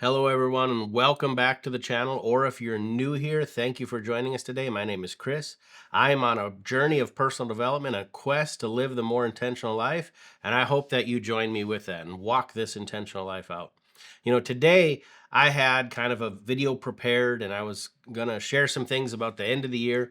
Hello, everyone, and welcome back to the channel. Or if you're new here, thank you for joining us today. My name is Chris. I am on a journey of personal development, a quest to live the more intentional life, and I hope that you join me with that and walk this intentional life out. Today I had kind of a video prepared, and I was going to share some things about the end of the year.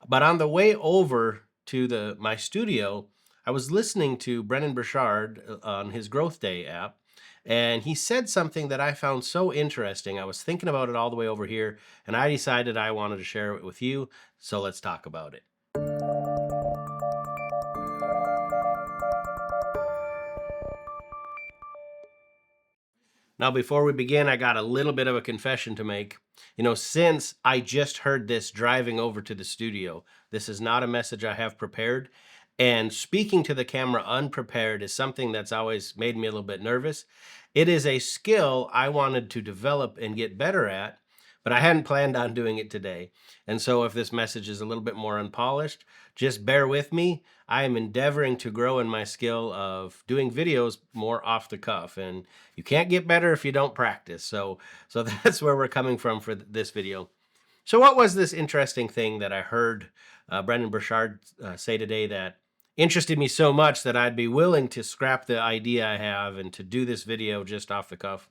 But on the way over to my studio, I was listening to Brennan Burchard on his Growth Day app, and he said something that I found so interesting. I was thinking about it all the way over here, and I decided I wanted to share it with you. So let's talk about it. Now, before we begin, I got a little bit of a confession to make. Since I just heard this driving over to the studio, this is not a message I have prepared. And speaking to the camera unprepared is something that's always made me a little bit nervous. It is a skill I wanted to develop and get better at, but I hadn't planned on doing it today. And so if this message is a little bit more unpolished, just bear with me. I am endeavoring to grow in my skill of doing videos more off the cuff, and you can't get better if you don't practice. So that's where we're coming from for this video. So what was this interesting thing that I heard Brendan Burchard say today that interested me so much that I'd be willing to scrap the idea I have and to do this video just off the cuff?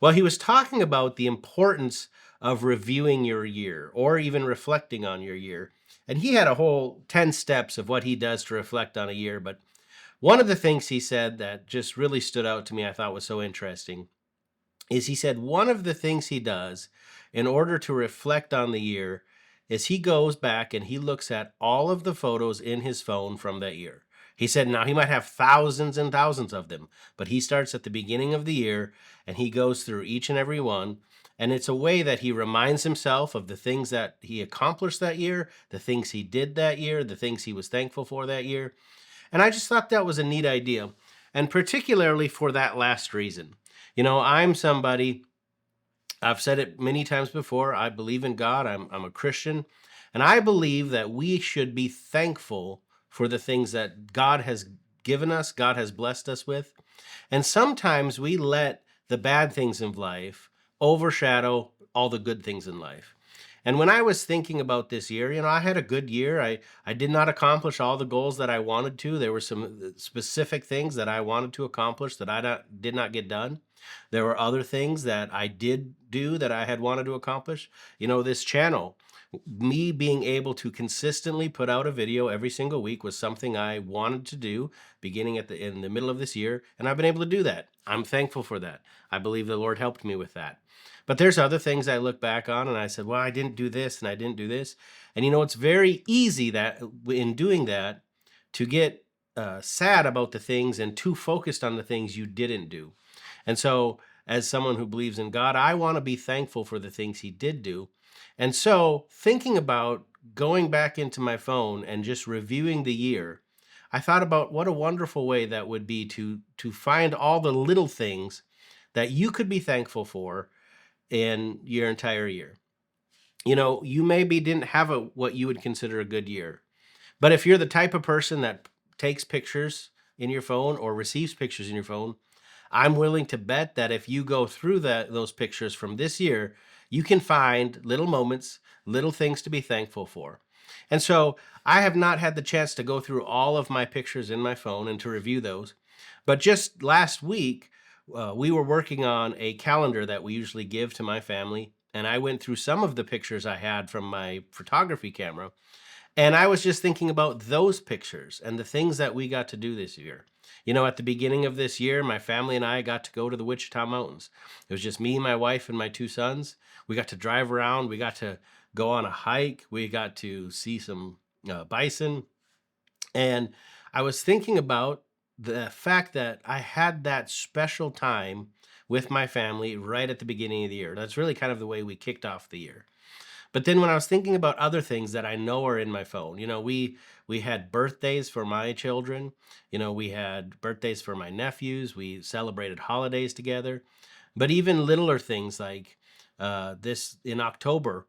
Well, he was talking about the importance of reviewing your year or even reflecting on your year. And he had a whole 10 steps of what he does to reflect on a year. But one of the things he said that just really stood out to me, I thought was so interesting, is he said one of the things he does in order to reflect on the year is he goes back and he looks at all of the photos in his phone from that year. He said now he might have thousands and thousands of them, but he starts at the beginning of the year and he goes through each and every one. And it's a way that he reminds himself of the things that he accomplished that year, the things he did that year, the things he was thankful for that year. And I just thought that was a neat idea, and particularly for that last reason. I'm somebody, I've said it many times before, I believe in God, I'm a Christian, and I believe that we should be thankful for the things that God has given us, God has blessed us with. And sometimes we let the bad things in life overshadow all the good things in life. And when I was thinking about this year, I had a good year. I did not accomplish all the goals that I wanted to. There were some specific things that I wanted to accomplish that did not get done. There were other things that I did do that I had wanted to accomplish. This channel, me being able to consistently put out a video every single week was something I wanted to do beginning in the middle of this year, and I've been able to do that. I'm thankful for that. I believe the Lord helped me with that. But there's other things I look back on and I said, well, I didn't do this and I didn't do this. And it's very easy that in doing that to get sad about the things and too focused on the things you didn't do. And so as someone who believes in God, I want to be thankful for the things he did do. And so thinking about going back into my phone and just reviewing the year, I thought about what a wonderful way that would be to find all the little things that you could be thankful for in your entire year. You maybe didn't have what you would consider a good year, but if you're the type of person that takes pictures in your phone or receives pictures in your phone, I'm willing to bet that if you go through those pictures from this year, you can find little moments, little things to be thankful for. And so I have not had the chance to go through all of my pictures in my phone and to review those. But just last week, we were working on a calendar that we usually give to my family. And I went through some of the pictures I had from my photography camera. And I was just thinking about those pictures and the things that we got to do this year. At the beginning of this year, my family and I got to go to the Wichita Mountains. It was just me, my wife, and my two sons. We got to drive around. We got to go on a hike. We got to see some bison. And I was thinking about the fact that I had that special time with my family right at the beginning of the year. That's really kind of the way we kicked off the year. But then when I was thinking about other things that I know are in my phone, we had birthdays for my children. We had birthdays for my nephews. We celebrated holidays together. But even littler things like this in October,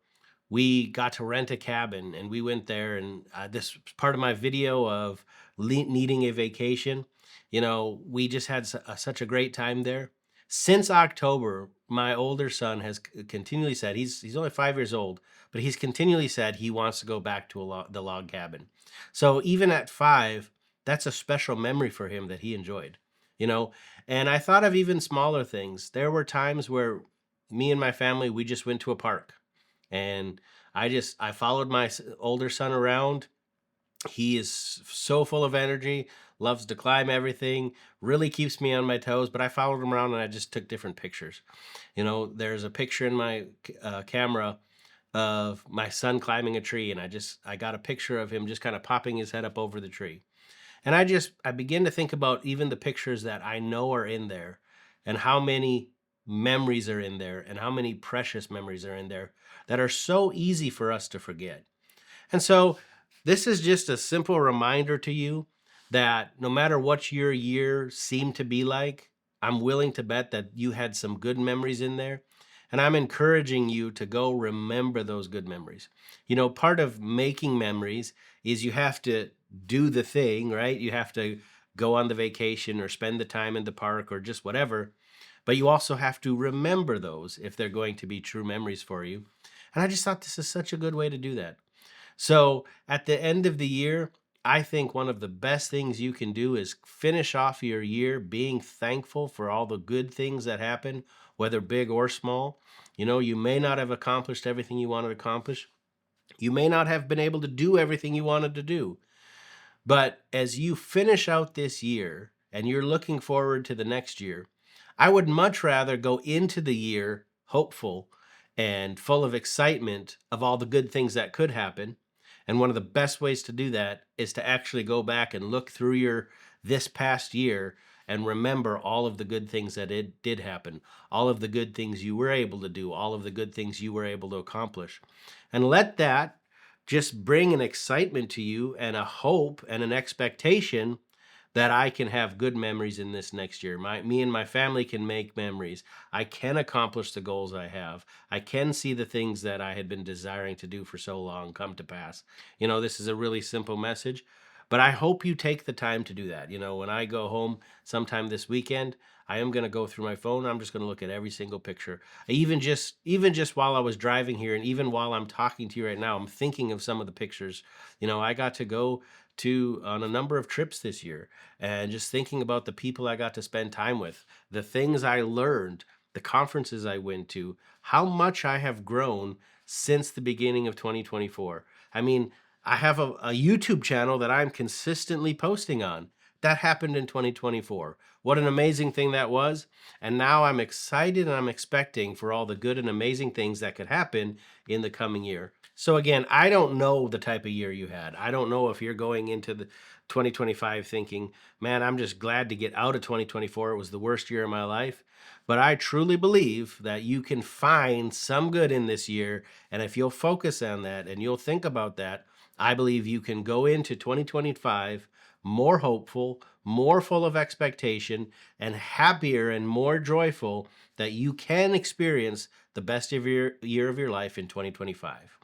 we got to rent a cabin and we went there. And this was part of my video of needing a vacation. We just had such a great time there. Since October, my older son has continually said, he's only 5 years old, but he's continually said he wants to go back to the log cabin. So even at 5, that's a special memory for him that he enjoyed, you know. And I thought of even smaller things. There were times where me and my family, we just went to a park, and I followed my older son around. He is so full of energy, loves to climb everything, really keeps me on my toes. But I followed him around and I just took different pictures. You know, there's a picture in my camera of my son climbing a tree, and I got a picture of him just kind of popping his head up over the tree. And I begin to think about even the pictures that I know are in there, and how many memories are in there, and how many precious memories are in there that are so easy for us to forget. And so this is just a simple reminder to you that no matter what your year seemed to be like, I'm willing to bet that you had some good memories in there. And I'm encouraging you to go remember those good memories. You know, part of making memories is you have to do the thing, right? You have to go on the vacation or spend the time in the park or just whatever. But you also have to remember those if they're going to be true memories for you. And I just thought this is such a good way to do that. So at the end of the year, I think one of the best things you can do is finish off your year being thankful for all the good things that happen, whether big or small. You know, you may not have accomplished everything you wanted to accomplish. You may not have been able to do everything you wanted to do. But as you finish out this year and you're looking forward to the next year, I would much rather go into the year hopeful and full of excitement of all the good things that could happen. And one of the best ways to do that is to actually go back and look through your this past year and remember all of the good things that it did happen, all of the good things you were able to do, all of the good things you were able to accomplish. And let that just bring an excitement to you and a hope and an expectation that I can have good memories in this next year. Me and my family can make memories. I can accomplish the goals I have. I can see the things that I had been desiring to do for so long come to pass. You know, this is a really simple message, but I hope you take the time to do that. You know, when I go home sometime this weekend, I am going to go through my phone. I'm just going to look at every single picture. Even just while I was driving here, and even while I'm talking to you right now, I'm thinking of some of the pictures. You know, I got to go to on a number of trips this year, and just thinking about the people I got to spend time with, the things I learned, the conferences I went to, how much I have grown since the beginning of 2024. I mean, I have a YouTube channel that I'm consistently posting on. That happened in 2024. What an amazing thing that was. And now I'm excited and I'm expecting for all the good and amazing things that could happen in the coming year. So again, I don't know the type of year you had. I don't know if you're going into the 2025 thinking, man, I'm just glad to get out of 2024. It was the worst year of my life. But I truly believe that you can find some good in this year. And if you'll focus on that and you'll think about that, I believe you can go into 2025 more hopeful, more full of expectation, and happier and more joyful that you can experience the best of your year of your life in 2025.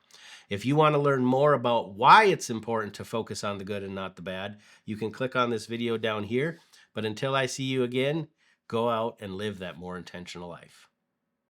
If you want to learn more about why it's important to focus on the good and not the bad, you can click on this video down here. But until I see you again, go out and live that more intentional life.